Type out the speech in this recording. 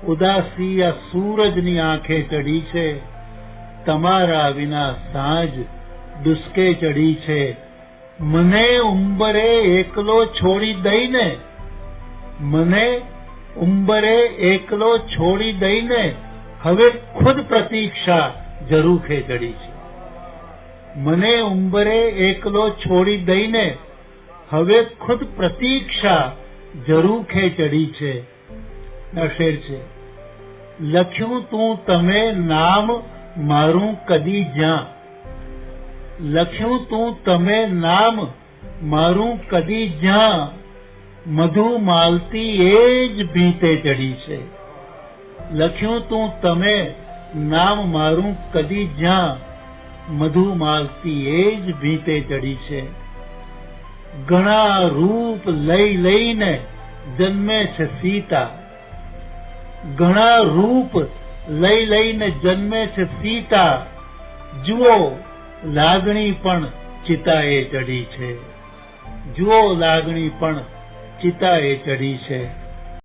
ઉદાસી આ સૂરજની આંખે ચડી છે, તમારા વિના સાંજ દુસ્કે ચડી છે. મને ઉંબરે એકલો છોડી દઈને, મને ઉંબરે એકલો છોડી દઈને હવે ખુદ પ્રતીક્ષા ઝરૂખે ચડી છે. મને ઉંબરે એકલો છોડી દઈને હવે ખુદ પ્રતીક્ષા ઝરૂખે ચડી છે. શેર છે, લખ્યું તું તમે નામ મારું કદી જ્યાં, લખ્યું તું તમે નામ મારું કદી જ્યાં, મધુ માલતી એ જ ભીતે ચડી છે. લખ્યું તું તમે નામ મારું કદી જ્યાં, મધુ માલતી એ જ ભીતે ચડી છે. ઘણા રૂપ લઈ લઈને જન્મે છે સીતા, ઘણા રૂપ લઈ લઈને જન્મે છે સીતા, જુઓ લાગણી પણ ચિતાએ ચડી છે, જુઓ લાગણી પણ ચિતાએ ચડી છે.